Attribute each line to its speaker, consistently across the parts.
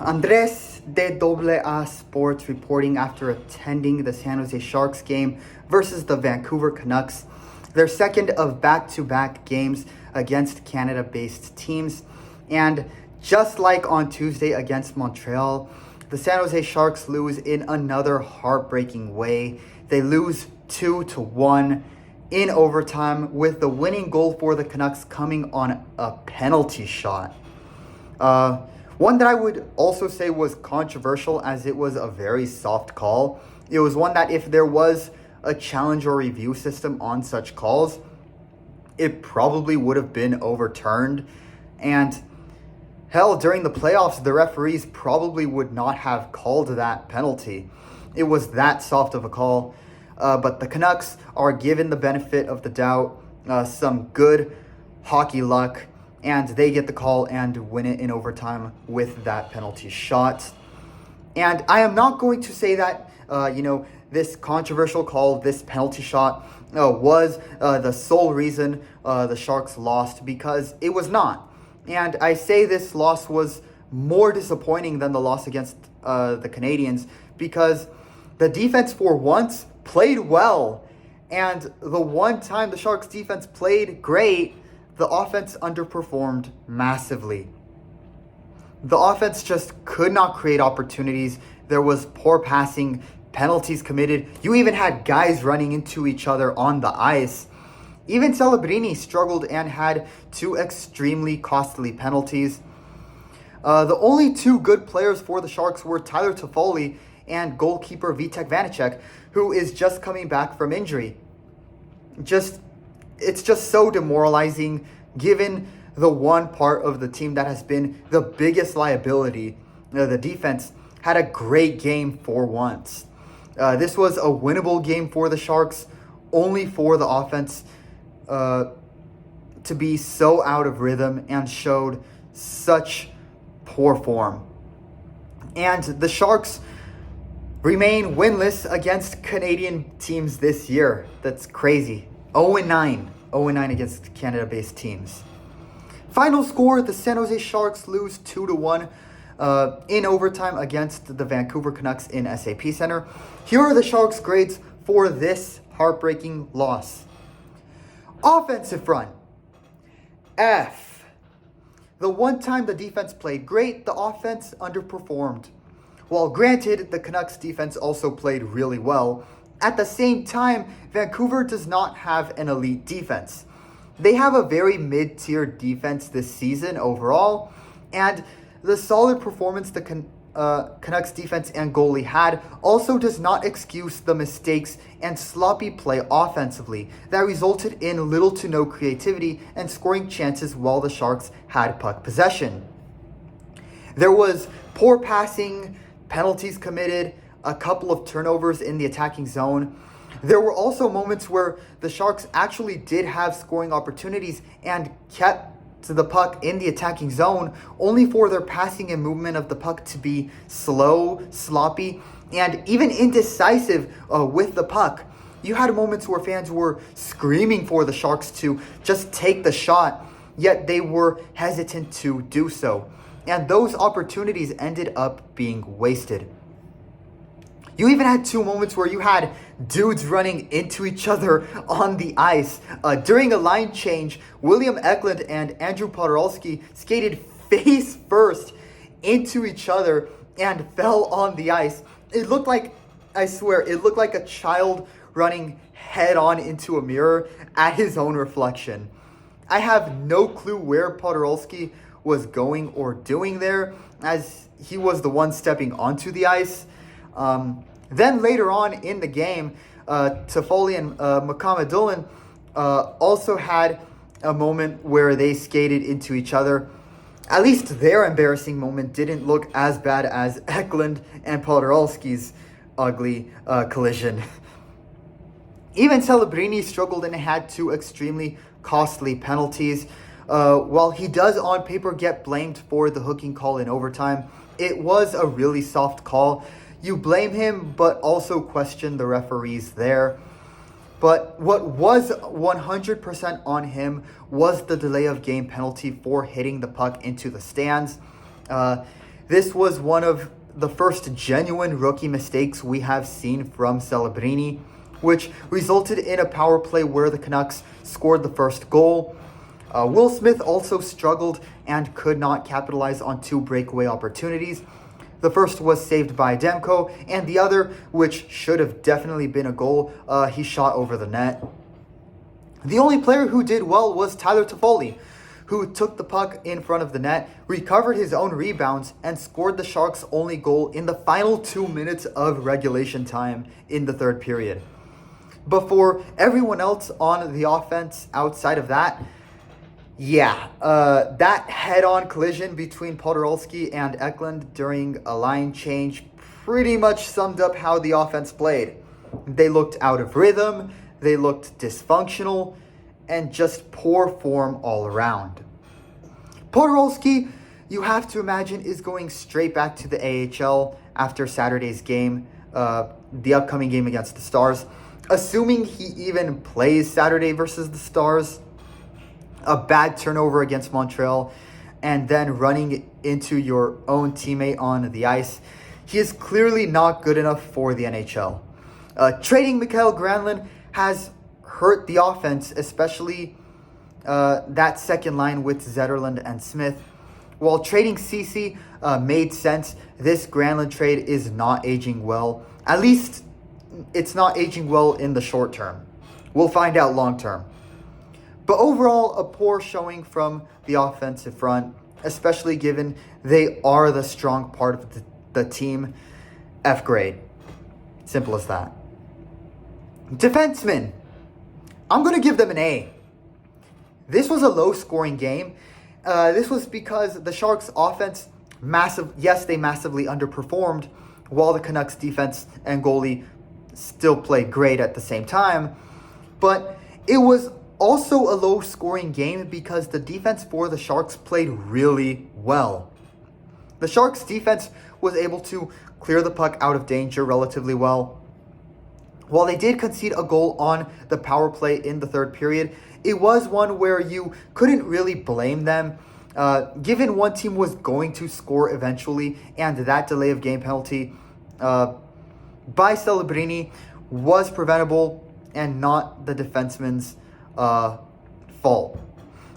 Speaker 1: Andres de AA Sports reporting after attending the San Jose Sharks game versus the Vancouver Canucks, their second of back-to-back games against Canada-based teams. And just like on Tuesday against Montreal, the San Jose Sharks lose in another heartbreaking way. They lose 2-1 in overtime, with the winning goal for the Canucks coming on a penalty shot. One that I would also say was controversial, as it was a very soft call. It was one that if there was a challenge or review system on such calls, it probably would have been overturned. And hell, during the playoffs, the referees probably would not have called that penalty. It was that soft of a call. But the Canucks are given the benefit of the doubt, some good hockey luck, and they get the call and win it in overtime with that penalty shot. And I am not going to say that, this controversial call, this penalty shot, was the sole reason the Sharks lost, because it was not. And I say this loss was more disappointing than the loss against the Canadiens, because the defense for once played well. And the one time the Sharks defense played great, the offense underperformed massively. The offense just could not create opportunities. There was poor passing, penalties committed. You even had guys running into each other on the ice. Even Celebrini struggled and had two extremely costly penalties. The only two good players for the Sharks were Tyler Toffoli and goalkeeper Vitek Vanacek, who is just coming back from injury. It's just so demoralizing, given the one part of the team that has been the biggest liability. The defense had a great game for once. This was a winnable game for the Sharks, only for the offense to be so out of rhythm and showed such poor form. And the Sharks remain winless against Canadian teams this year. That's crazy. 0-9 against Canada-based teams. Final score, the San Jose Sharks lose 2-1 in overtime against the Vancouver Canucks in SAP Center. Here are the Sharks' grades for this heartbreaking loss. Offensive front, F. The one time the defense played great, the offense underperformed. While granted, the Canucks defense also played really well, at the same time, Vancouver does not have an elite defense. They have a very mid-tier defense this season overall, and the solid performance the Canucks defense and goalie had also does not excuse the mistakes and sloppy play offensively that resulted in little to no creativity and scoring chances while the Sharks had puck possession. There was poor passing, penalties committed, a couple of turnovers in the attacking zone. There were also moments where the Sharks actually did have scoring opportunities and kept the puck in the attacking zone, only for their passing and movement of the puck to be slow, sloppy, and even indecisive with the puck. You had moments where fans were screaming for the Sharks to just take the shot, yet they were hesitant to do so. And those opportunities ended up being wasted. You even had two moments where you had dudes running into each other on the ice. During a line change, William Eklund and Andrew Podorowski skated face first into each other and fell on the ice. It looked like, I swear, it looked like a child running head on into a mirror at his own reflection. I have no clue where Podorowski was going or doing there, as he was the one stepping onto the ice. Then later on in the game, Toffoli and Mukhamadullin also had a moment where they skated into each other. At least their embarrassing moment didn't look as bad as Eklund and Podorowski's ugly collision. Even Celebrini struggled and had two extremely costly penalties. While he does on paper get blamed for the hooking call in overtime, it was a really soft call. You blame him, but also question the referees there. But what was 100% on him was the delay of game penalty for hitting the puck into the stands. This was one of the first genuine rookie mistakes we have seen from Celebrini, which resulted in a power play where the Canucks scored the first goal. Will Smith also struggled and could not capitalize on 2 breakaway opportunities. The first was saved by Demko, and the other, which should have definitely been a goal, he shot over the net. The only player who did well was Tyler Toffoli, who took the puck in front of the net, recovered his own rebounds, and scored the Sharks' only goal in the final 2 minutes of regulation time in the third period. But for everyone else on the offense outside of that, that head-on collision between Podorowski and Eklund during a line change pretty much summed up how the offense played. They looked out of rhythm, they looked dysfunctional, and just poor form all around. Podorowski, you have to imagine, is going straight back to the AHL after Saturday's game, the upcoming game against the Stars. Assuming he even plays Saturday versus the Stars, a bad turnover against Montreal, and then running into your own teammate on the ice, he is clearly not good enough for the NHL. Trading Mikael Granlund has hurt the offense, especially that second line with Zetterlund and Smith. While trading Ceci made sense, this Granlund trade is not aging well. At least it's not aging well in the short term. We'll find out long term. But overall, a poor showing from the offensive front, especially given they are the strong part of the team. F grade. Simple as that. Defensemen. I'm going to give them an A. This was a low-scoring game. This was because the Sharks' offense, they massively underperformed, while the Canucks' defense and goalie still played great at the same time. But it was also a low-scoring game because the defense for the Sharks played really well. The Sharks' defense was able to clear the puck out of danger relatively well. While they did concede a goal on the power play in the third period, it was one where you couldn't really blame them, given one team was going to score eventually, and that delay of game penalty by Celebrini was preventable and not the defenseman's fault.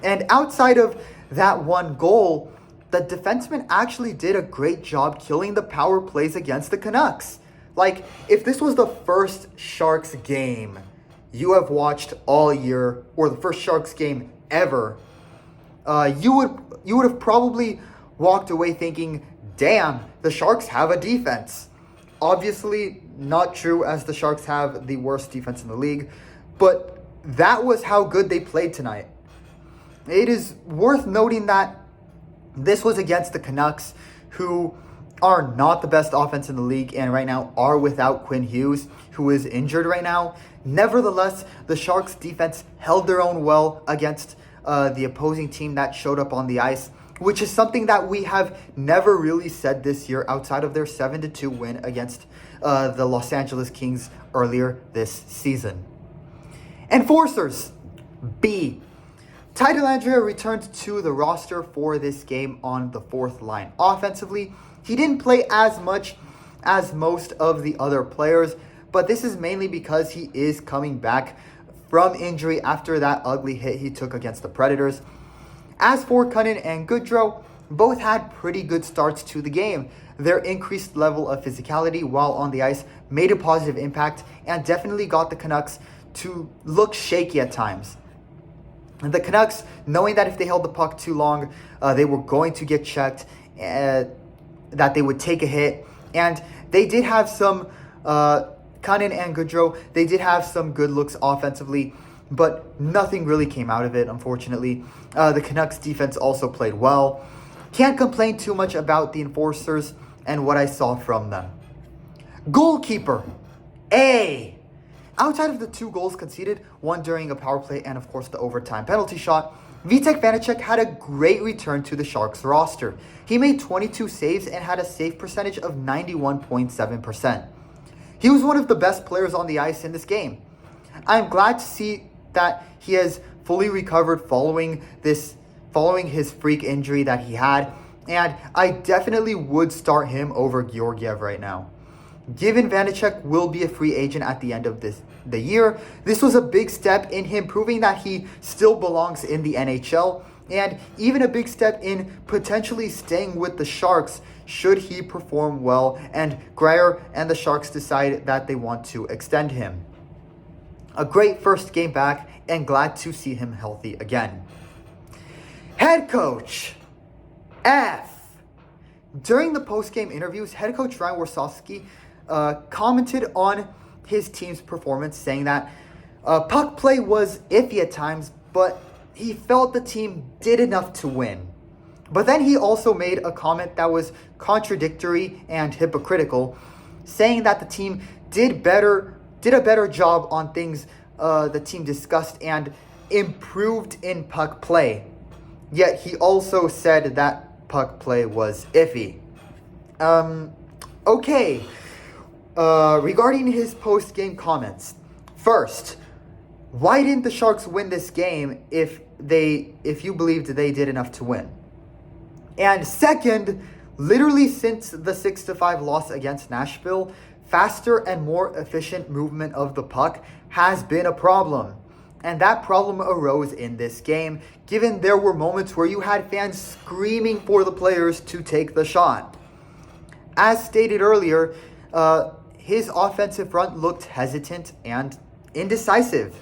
Speaker 1: And outside of that one goal, the defenseman actually did a great job killing the power plays against the Canucks. Like, if this was the first Sharks game you have watched all year, or the first Sharks game ever, you would have probably walked away thinking, damn, the Sharks have a defense. Obviously not true, as the Sharks have the worst defense in the league, but that was how good they played tonight. It is worth noting that this was against the Canucks, who are not the best offense in the league and right now are without Quinn Hughes, who is injured right now. Nevertheless, the Sharks defense held their own well against the opposing team that showed up on the ice, which is something that we have never really said this year outside of their 7-2 win against the Los Angeles Kings earlier this season. Enforcers, B. Ty Dellandrea returned to the roster for this game on the fourth line. Offensively, he didn't play as much as most of the other players, but this is mainly because he is coming back from injury after that ugly hit he took against the Predators. As for Cunnin and Goodrow, both had pretty good starts to the game. Their increased level of physicality while on the ice made a positive impact and definitely got the Canucks to look shaky at times. The Canucks, knowing that if they held the puck too long, they were going to get checked, that they would take a hit. And they did have some, Cunnin and Goodrow, they did have some good looks offensively, but nothing really came out of it, unfortunately. The Canucks defense also played well. Can't complain too much about the Enforcers and what I saw from them. Goalkeeper, A. Outside of the 2 goals conceded, one during a power play and of course the overtime penalty shot, Vitek Vanacek had a great return to the Sharks roster. He made 22 saves and had a save percentage of 91.7%. He was one of the best players on the ice in this game. I'm glad to see that he has fully recovered following his freak injury that he had, And I definitely would start him over Georgiev right now. Given Vanecek will be a free agent at the end of the year, this was a big step in him proving that he still belongs in the NHL, and even a big step in potentially staying with the Sharks should he perform well and Grier and the Sharks decide that they want to extend him. A great first game back and glad to see him healthy again. Head coach F. During the post-game interviews, head coach Ryan Warsofsky commented on his team's performance, saying that puck play was iffy at times, but he felt the team did enough to win. But then he also made a comment that was contradictory and hypocritical, saying that the team did a better job on things the team discussed and improved in puck play. Yet he also said that puck play was iffy. Okay. Regarding his post-game comments. First, why didn't the Sharks win this game if you believed they did enough to win? And second, literally since the 6-5 loss against Nashville, faster and more efficient movement of the puck has been a problem. And that problem arose in this game, given there were moments where you had fans screaming for the players to take the shot. As stated earlier, his offensive front looked hesitant and indecisive.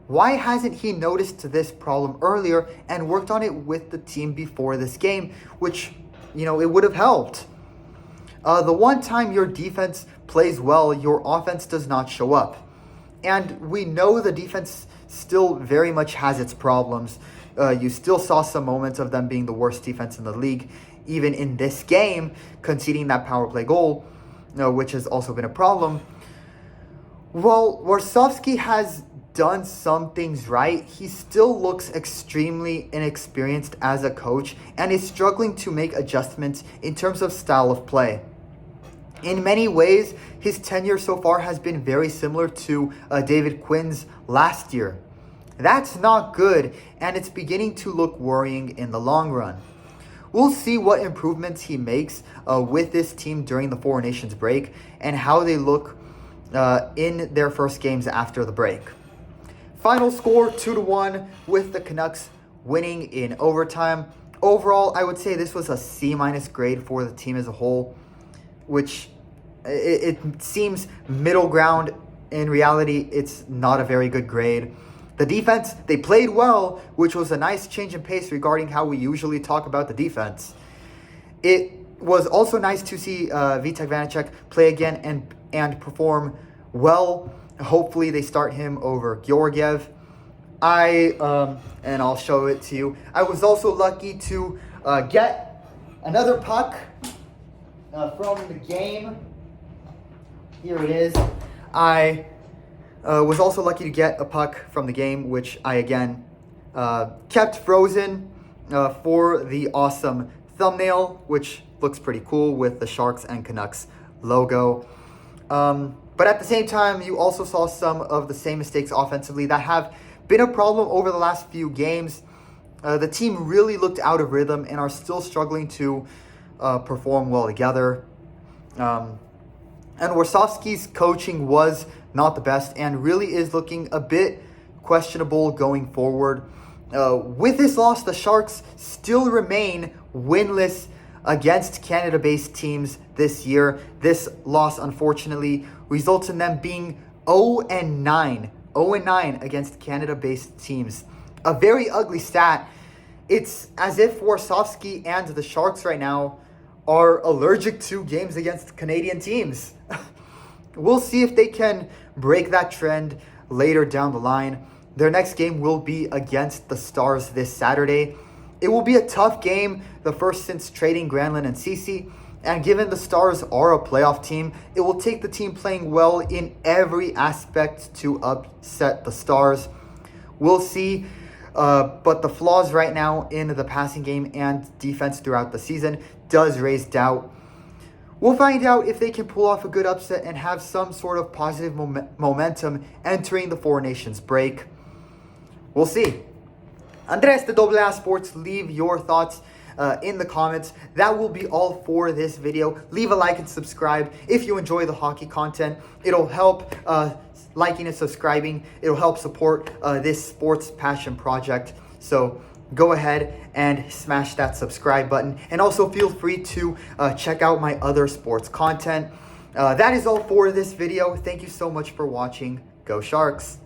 Speaker 1: Why hasn't he noticed this problem earlier and worked on it with the team before this game, which, it would have helped? The one time your defense plays well, your offense does not show up. And we know the defense still very much has its problems. You still saw some moments of them being the worst defense in the league, even in this game, conceding that power play goal, which has also been a problem. Well, Warsofsky has done some things right. He still looks extremely inexperienced as a coach and is struggling to make adjustments in terms of style of play. In many ways, his tenure so far has been very similar to David Quinn's last year. That's not good, and it's beginning to look worrying in the long run. We'll see what improvements he makes with this team during the Four Nations break and how they look in their first games after the break. Final score 2-1 with the Canucks winning in overtime. Overall, I would say this was a C- grade for the team as a whole, which it seems middle ground. In reality, it's not a very good grade. The defense, they played well, which was a nice change in pace regarding how we usually talk about the defense. It was also nice to see Vitek Vanecek play again and perform well. Hopefully they start him over Georgiev. And I'll show it to you. I was also lucky to get another puck from the game. Here it is. I was also lucky to get a puck from the game, which I again kept frozen for the awesome thumbnail, which looks pretty cool with the Sharks and Canucks logo. But at the same time, you also saw some of the same mistakes offensively that have been a problem over the last few games. The team really looked out of rhythm and are still struggling to perform well together. And Warsofsky's coaching was not the best and really is looking a bit questionable going forward. With this loss, the Sharks still remain winless against Canada-based teams this year. This loss, unfortunately, results in them being 0-9 against Canada-based teams. A very ugly stat. It's as if Warsofsky and the Sharks right now are allergic to games against Canadian teams. We'll see if they can break that trend later down the line. Their next game will be against the Stars this Saturday. It will be a tough game, the first since trading Granlund and Ceci. And given the Stars are a playoff team, it will take the team playing well in every aspect to upset the Stars. We'll see. But the flaws right now in the passing game and defense throughout the season does raise doubt. We'll find out if they can pull off a good upset and have some sort of positive momentum entering the Four Nations break. We'll see. Andres, the AA Sports, leave your thoughts in the comments. That will be all for this video. Leave a like and subscribe if you enjoy the hockey content. It'll help liking and subscribing. It'll help support this sports passion project. So go ahead and smash that subscribe button. And also feel free to check out my other sports content. That is all for this video. Thank you so much for watching. Go Sharks!